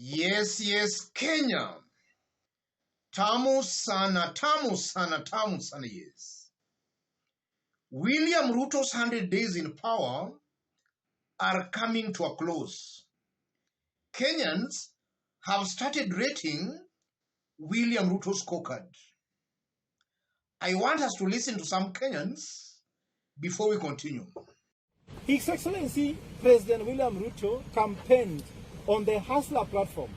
Yes, Kenya. Tamu sana, yes. William Ruto's 100 days in power are coming to a close. Kenyans have started rating William Ruto's scorecard. I want us to listen to some Kenyans before we continue. His Excellency President William Ruto campaigned on the Hustler platform.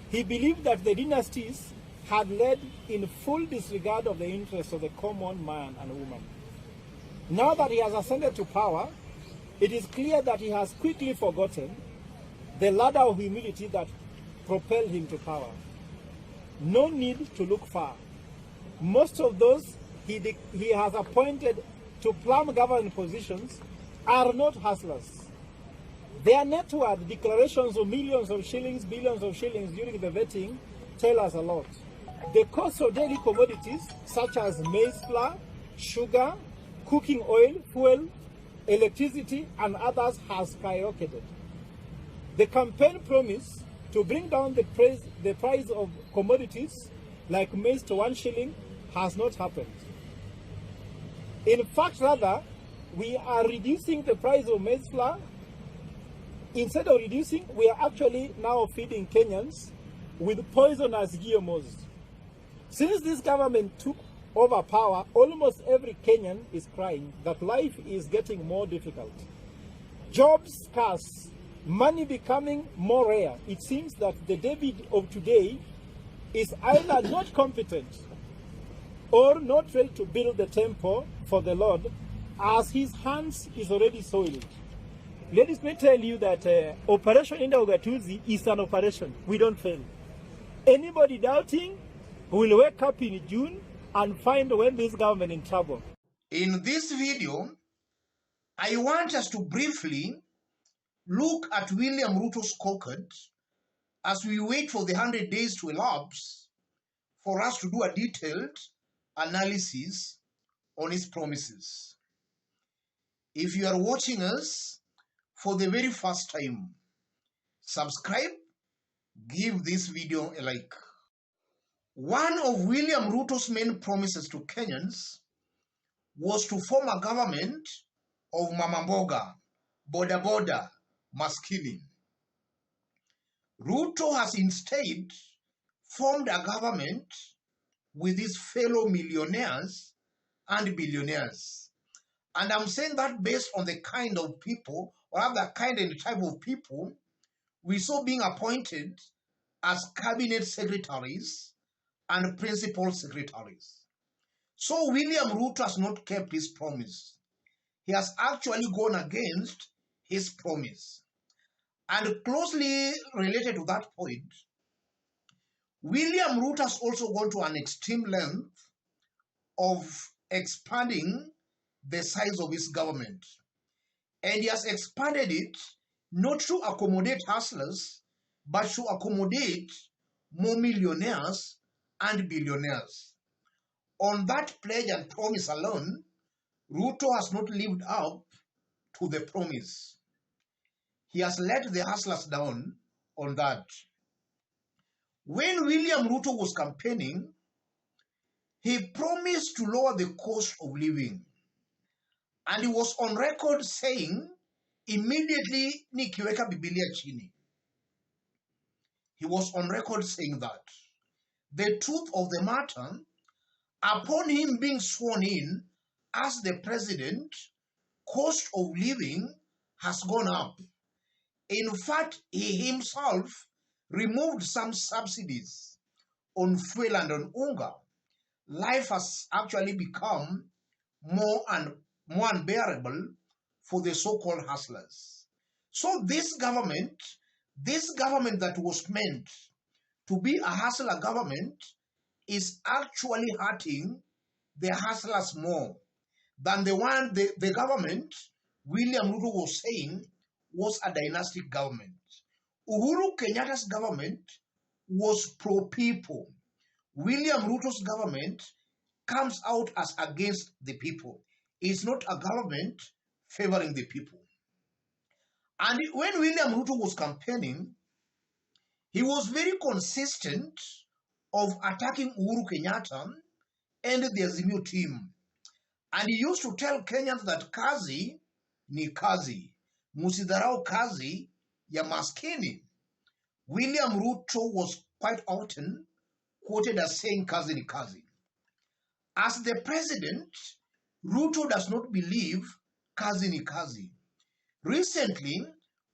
He believed that the dynasties had led in full disregard of the interests of the common man and woman. Now that he has ascended to power, it is clear that he has quickly forgotten the ladder of humility that propelled him to power. No need to look far. Most of those he has appointed to plumb government positions are not hustlers. Their net worth declarations of millions of shillings, billions of shillings during the vetting tell us a lot. The cost of daily commodities such as maize flour, sugar, cooking oil, fuel, electricity, and others has skyrocketed. The campaign promise to bring down the price of commodities like maize to 1 shilling has not happened. In fact, rather, we are reducing the price of maize flour. Instead of reducing, we are actually now feeding Kenyans with poisonous GMOs. Since this government took over power, almost every Kenyan is crying that life is getting more difficult. Jobs scarce, money becoming more rare. It seems that the David of today is either not competent or not ready to build the temple for the Lord, as his hands is already soiled. Ladies, may tell you that Operation Enda Ugatuzi is an operation. We don't fail. Anybody doubting will wake up in June and find when this government in trouble. In this video, I want us to briefly look at William Ruto's scorecard as we wait for the 100 days to elapse for us to do a detailed analysis on his promises. If you are watching us for the very first time, subscribe, give this video a like. One of William Ruto's main promises to Kenyans was to form a government of Mama Mboga, Boda Boda, Maskini. Ruto has instead formed a government with his fellow millionaires and billionaires. And I'm saying that based on the kind of people, or rather kind and type of people, we saw being appointed as cabinet secretaries and principal secretaries. So William Ruto has not kept his promise. He has actually gone against his promise. And closely related to that point, William Ruto has also gone to an extreme length of expanding the size of his government. And he has expanded it not to accommodate hustlers, but to accommodate more millionaires and billionaires. On that pledge and promise alone, Ruto has not lived up to the promise. He has let the hustlers down on that. When William Ruto was campaigning, he promised to lower the cost of living. And he was on record saying, immediately nikiweka Biblia chini. He was on record saying that. The truth of the matter, upon him being sworn in as the president, cost of living has gone up. In fact, he himself removed some subsidies on fuel and on unga. Life has actually become more unbearable for the so-called hustlers. So this government that was meant to be a hustler government is actually hurting the hustlers more than the government William Ruto was saying was a dynastic government. Uhuru Kenyatta's government was pro-people. William Ruto's government comes out as against the people. It's not a government favoring the people. And when William Ruto was campaigning, He was very consistent of attacking Uhuru Kenyatta and the Azimio team. And he used to tell Kenyans that kazi ni kazi, musidharau kazi ya maskini. William Ruto was quite often quoted as saying kazi ni kazi. As the president, Ruto does not believe kazi ni kazi. Recently,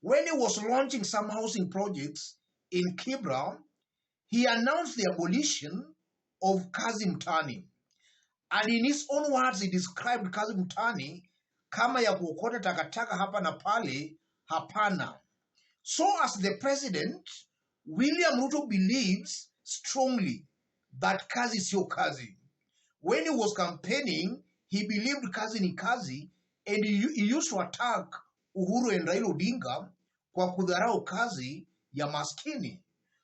when he was launching some housing projects in Kibra, he announced the abolition of kazi mtaani. And in his own words, he described kazi mtaani kama ya kuokota takataka hapa na pale, hapana. So as the president, William Ruto believes strongly that kazi sio kazi. When he was campaigning, he believed kazi ni kazi, and he used to attack Uhuru and Raila Odinga kwa kudharau kazi ya maskini.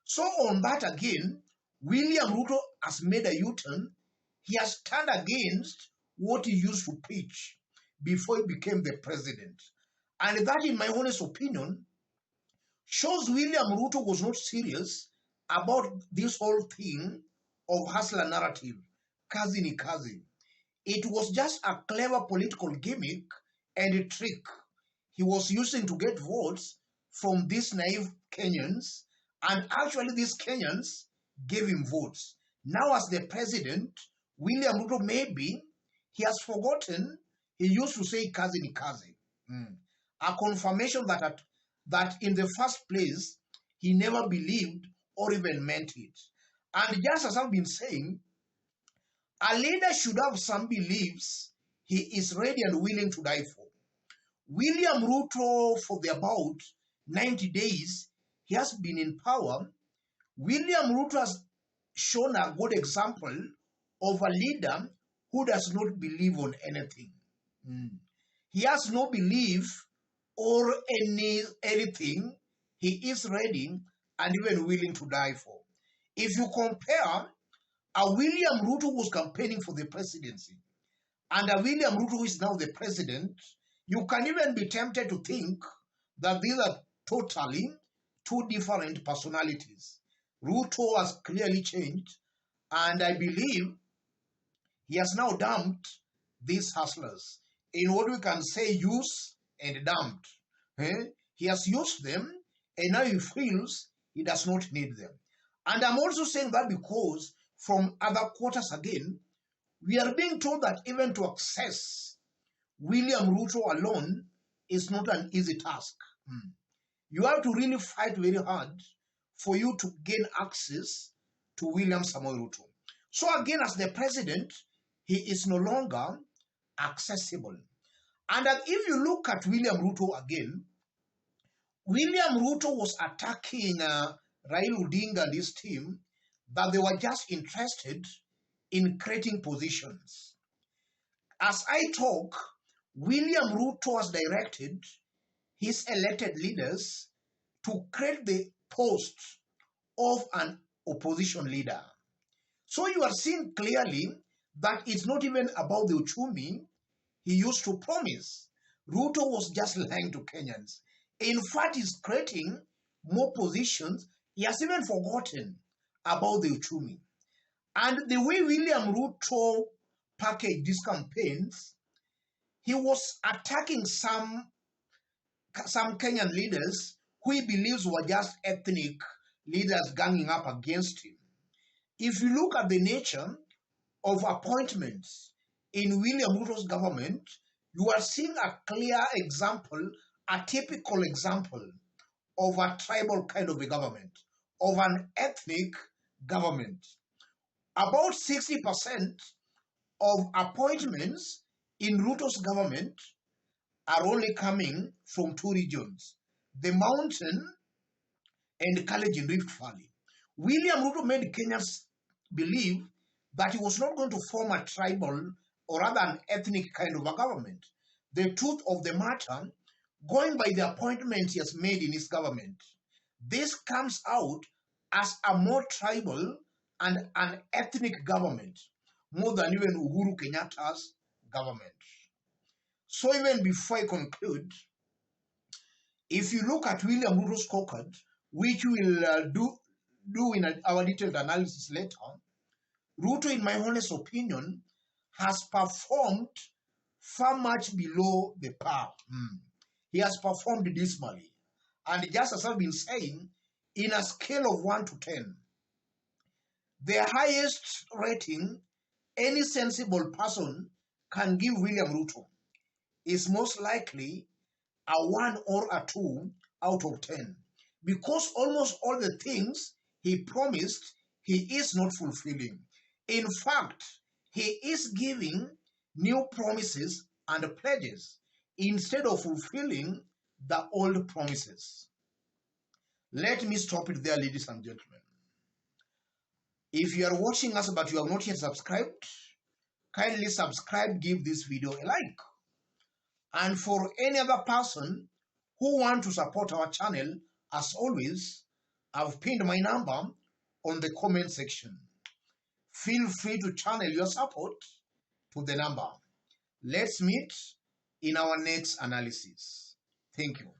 So on that again, William Ruto has made a U-turn. He has turned against what he used to preach before he became the president. And that, in my honest opinion, shows William Ruto was not serious about this whole thing of hustler narrative, kazi ni kazi. It was just a clever political gimmick and a trick he was using to get votes from these naive Kenyans, and actually these Kenyans gave him votes. Now as the president, William Ruto, maybe he has forgotten he used to say kazi ni kazi. A confirmation that in the first place, he never believed or even meant it. And just as I've been saying, a leader should have some beliefs he is ready and willing to die for. William Ruto, for the about 90 days he has been in power, William Ruto has shown a good example of a leader who does not believe on anything. He has no belief or anything he is ready and even willing to die for. If you compare a William Ruto who was campaigning for the presidency and a William Ruto who is now the president, you can even be tempted to think that these are totally two different personalities. Ruto has clearly changed, and I believe he has now dumped these hustlers. In what we can say, use and dumped. He has used them, and now he feels he does not need them. And I'm also saying that because from other quarters again, we are being told that even to access William Ruto alone is not an easy task. You have to really fight very hard for you to gain access to William Samoei Ruto. So again, as the president, he is no longer accessible. And if you look at William Ruto again, William Ruto was attacking Raila Odinga and his team that they were just interested in creating positions. As I talk, William Ruto has directed his elected leaders to create the post of an opposition leader. So you are seeing clearly that it's not even about the uchumi he used to promise. Ruto was just lying to Kenyans. In fact, he's creating more positions. He has even forgotten about the uchumi. And the way William Ruto packaged these campaigns, he was attacking some Kenyan leaders who he believes were just ethnic leaders ganging up against him. If you look at the nature of appointments in William Ruto's government, you are seeing a clear example, a typical example of a tribal kind of a government, of an ethnic government. About 60% of appointments in Ruto's government are only coming from two regions, the mountain and Kalenjin Rift Valley. William Ruto made Kenyans believe that he was not going to form a tribal or rather an ethnic kind of a government. The truth of the matter, going by the appointments he has made in his government, this comes out as a more tribal and an ethnic government, more than even Uhuru Kenyatta's government. So even before I conclude, if you look at William Ruto's scorecard, which we'll do do in our detailed analysis later, Ruto, in my honest opinion, has performed far much below the par. He has performed dismally. And just as I've been saying, in a scale of 1 to 10, the highest rating any sensible person can give William Ruto is most likely a 1 or a 2 out of 10. Because almost all the things he promised, he is not fulfilling. In fact, he is giving new promises and pledges instead of fulfilling the old promises. Let me stop it there, ladies and gentlemen. If you are watching us but you have not yet subscribed, kindly subscribe, give this video a like. And for any other person who want to support our channel, as always, I've pinned my number on the comment section. Feel free to channel your support to the number. Let's meet in our next analysis. Thank you.